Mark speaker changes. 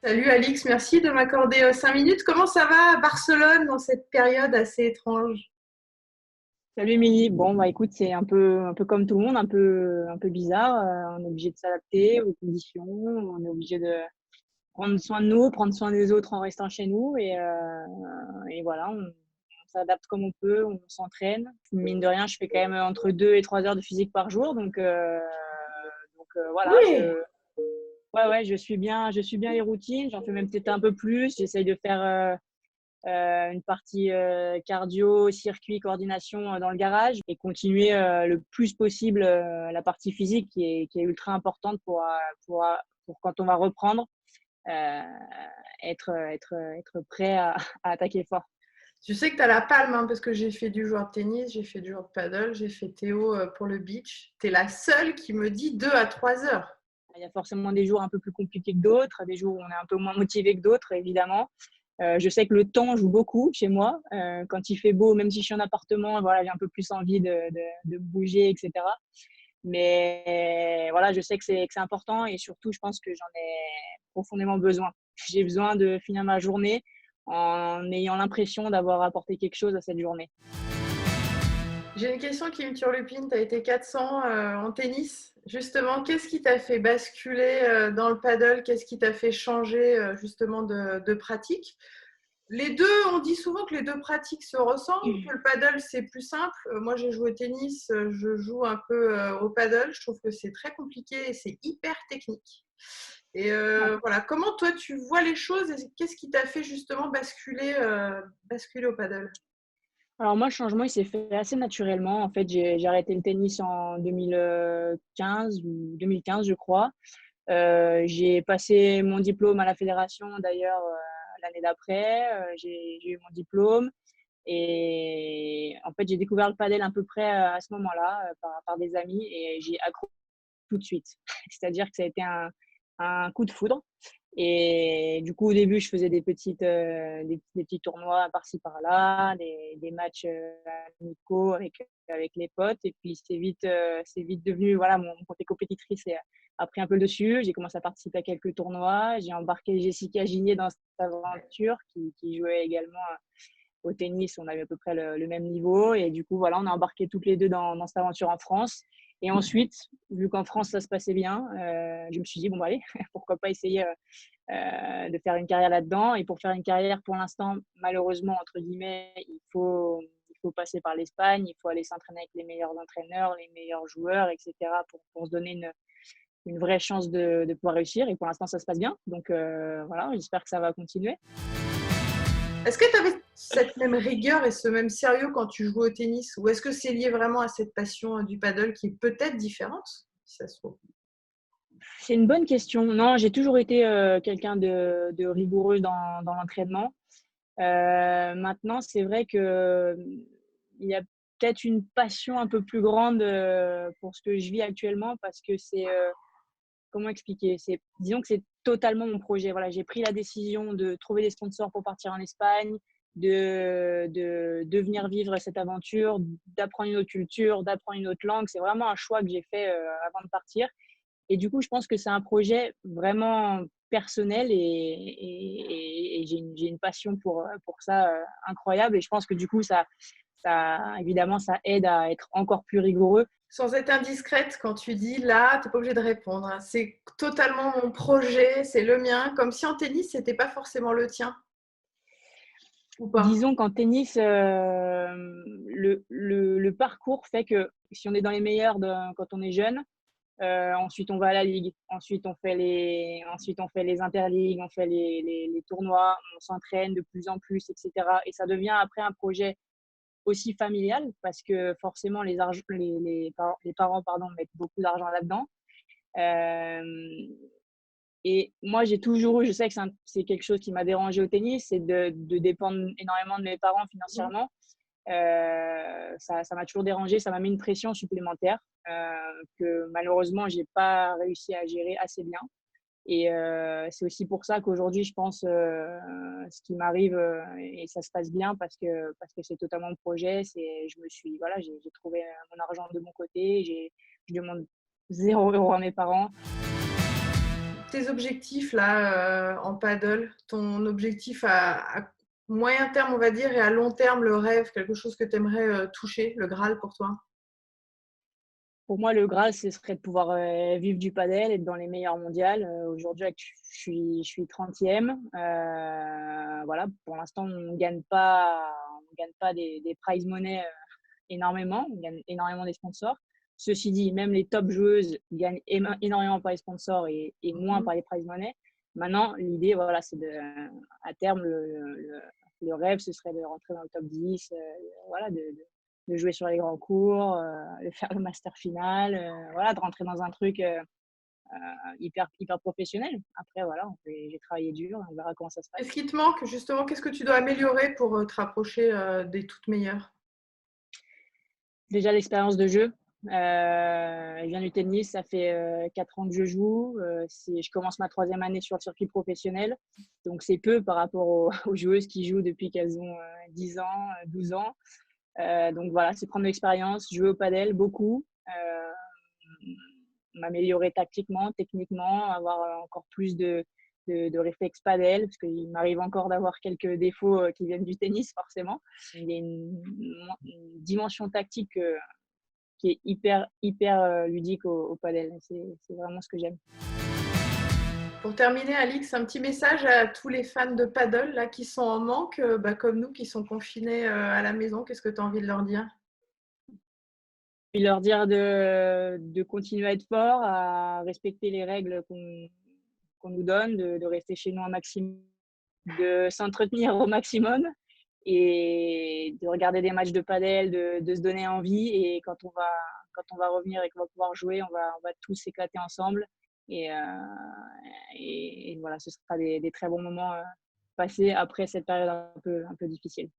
Speaker 1: Salut Alix, merci de m'accorder 5 minutes. Comment ça va à Barcelone dans cette période assez étrange?
Speaker 2: Salut Émilie. Bon, bah écoute, c'est un peu comme tout le monde, un peu bizarre. On est obligé de s'adapter aux conditions. On est obligé de prendre soin de nous, prendre soin des autres en restant chez nous. Et voilà, on s'adapte comme on peut, on s'entraîne. Mine de rien, je fais quand même entre 2 et 3 heures de physique par jour. Donc voilà,
Speaker 1: Oui.
Speaker 2: ouais, je suis bien les routines. J'en fais même peut-être un peu plus. J'essaye de faire une partie cardio, circuit, coordination dans le garage et continuer le plus possible la partie physique qui est ultra importante pour, pour quand on va reprendre, euh, être prêt à attaquer fort.
Speaker 1: Je sais que tu as la palme hein, parce que j'ai fait du joueur de tennis, j'ai fait du joueur de paddle, j'ai fait Théo pour le beach. Tu es la seule qui me dit 2 à 3 heures.
Speaker 2: Il y a forcément des jours un peu plus compliqués que d'autres, des jours où on est un peu moins motivé que d'autres, évidemment. Je sais que le temps joue beaucoup chez moi. Quand il fait beau, même si je suis en appartement, voilà, j'ai un peu plus envie de bouger, etc. Mais voilà, je sais que c'est important et surtout, je pense que j'en ai profondément besoin. J'ai besoin de finir ma journée en ayant l'impression d'avoir apporté quelque chose à cette journée.
Speaker 1: J'ai une question qui me turlupine. Tu as été 400 en tennis. Justement, qu'est-ce qui t'a fait basculer dans le paddle? Qu'est-ce qui t'a fait changer justement de pratique? Les deux, on dit souvent que les deux pratiques se ressemblent, que le paddle c'est plus simple. Moi j'ai joué au tennis, je joue un peu au paddle. Je trouve que c'est très compliqué et c'est hyper technique. Et
Speaker 2: Ouais.
Speaker 1: voilà, comment toi tu vois les choses et qu'est-ce qui t'a fait justement basculer au paddle?
Speaker 2: Alors moi, le changement, il s'est fait assez naturellement. En fait, j'ai arrêté le tennis en 2015 ou 2015, je crois. J'ai passé mon diplôme à la fédération, d'ailleurs, l'année d'après. J'ai eu mon diplôme. Et en fait, j'ai découvert le padel à peu près à ce moment-là, par des amis, et j'ai accroché tout de suite. C'est-à-dire que ça a été un coup de foudre. Et du coup, au début, je faisais des petits tournois par-ci, par-là, des matchs amicaux avec les potes. Et puis, c'est vite devenu, voilà, mon côté compétitrice a pris un peu le dessus. J'ai commencé à participer à quelques tournois. J'ai embarqué Jessica Gigné dans cette aventure qui jouait également au tennis. On avait à peu près le même niveau. Et du coup, voilà, on a embarqué toutes les deux dans cette aventure en France. Et ensuite, vu qu'en France, ça se passait bien, je me suis dit, bon, bah, allez, pourquoi pas essayer de faire une carrière là-dedans. Et pour faire une carrière, pour l'instant, malheureusement, entre guillemets, il faut passer par l'Espagne, il faut aller s'entraîner avec les meilleurs entraîneurs, les meilleurs joueurs, etc., pour se donner une vraie chance de pouvoir réussir. Et pour l'instant, ça se passe bien. Donc voilà, j'espère que ça va continuer.
Speaker 1: Est-ce que tu avais cette même rigueur et ce même sérieux quand tu jouais au tennis ou est-ce que c'est lié vraiment à cette passion du paddle qui est peut-être différente, si ça se trouve?
Speaker 2: C'est une bonne question. Non, j'ai toujours été quelqu'un de rigoureux dans l'entraînement. Maintenant, c'est vrai que il y a peut-être une passion un peu plus grande pour ce que je vis actuellement parce que comment expliquer? Disons que c'est totalement mon projet. Voilà, j'ai pris la décision de trouver des sponsors pour partir en Espagne, de venir vivre cette aventure, d'apprendre une autre culture, d'apprendre une autre langue. C'est vraiment un choix que j'ai fait avant de partir. Et du coup, je pense que c'est un projet vraiment personnel et j'ai une passion pour ça incroyable. Et je pense que du coup, évidemment, ça aide à être encore plus rigoureux.
Speaker 1: Sans être indiscrète, quand tu dis là, tu n'es pas obligé de répondre, hein. C'est totalement mon projet, c'est le mien, comme si en tennis, c'était pas forcément le tien, ou pas?
Speaker 2: Disons qu'en tennis, le parcours fait que si on est dans les meilleurs quand on est jeune, ensuite on va à la ligue, ensuite on fait les interligues, on fait les tournois, on s'entraîne de plus en plus, etc. Et ça devient après un projet aussi familial parce que forcément les parents pardon, mettent beaucoup d'argent là-dedans. Euh, et moi, j'ai toujours eu, je sais que c'est quelque chose qui m'a dérangé au tennis, c'est de dépendre énormément de mes parents financièrement. Ça m'a toujours dérangé, ça m'a mis une pression supplémentaire que malheureusement, j'ai pas réussi à gérer assez bien. Et c'est aussi pour ça qu'aujourd'hui, je pense, ce qui m'arrive, et ça se passe bien parce que c'est totalement le projet. Voilà, j'ai trouvé mon argent de mon côté, je demande 0 € à mes parents.
Speaker 1: tes objectifs là en paddle, ton objectif à moyen terme, on va dire, et à long terme, le rêve, quelque chose que tu aimerais toucher, le Graal pour toi?
Speaker 2: Pour moi, le Graal, ce serait de pouvoir vivre du padel, être dans les meilleures mondiales. Aujourd'hui, je suis 30e. Voilà, pour l'instant, on gagne pas des prize money énormément. On gagne énormément des sponsors. Ceci dit, même les top joueuses gagnent énormément par les sponsors et moins
Speaker 1: Mhm.
Speaker 2: par les prize money. Maintenant, l'idée, voilà, c'est à terme, le rêve, ce serait de rentrer dans le top 10, voilà, de jouer sur les grands cours, de faire le master final, voilà, de rentrer dans un truc hyper professionnel. Après, voilà, j'ai travaillé dur, on verra comment ça se
Speaker 1: Qu'est-ce
Speaker 2: passe.
Speaker 1: qui te manque justement? Qu'est-ce que tu dois améliorer pour te rapprocher des toutes meilleures?
Speaker 2: Déjà, l'expérience de jeu. Je viens du tennis, ça fait 4 ans que je joue. Je commence ma 3e année sur le circuit professionnel. Donc, c'est peu par rapport aux joueuses qui jouent depuis qu'elles ont 10 ans, 12 ans. Donc, voilà, c'est prendre de l'expérience, jouer au padel beaucoup, m'améliorer tactiquement, techniquement, avoir encore plus de réflexes padel, parce qu'il m'arrive encore d'avoir quelques défauts qui viennent du tennis, forcément. Il y a une dimension tactique qui est hyper ludique au padel. C'est vraiment ce que j'aime.
Speaker 1: Pour terminer, Alix, un petit message à tous les fans de paddle là, qui sont en manque, comme nous, qui sont confinés à la maison. Qu'est-ce que tu as envie de leur dire?
Speaker 2: Puis leur dire de continuer à être fort, à respecter les règles qu'on nous donne, de rester chez nous un maximum, de s'entretenir au maximum et de regarder des matchs de padel, de se donner envie. Et quand on va revenir et qu'on va pouvoir jouer, on va tous s'éclater ensemble. Et voilà, ce sera des très bons moments passés après cette période un peu difficile.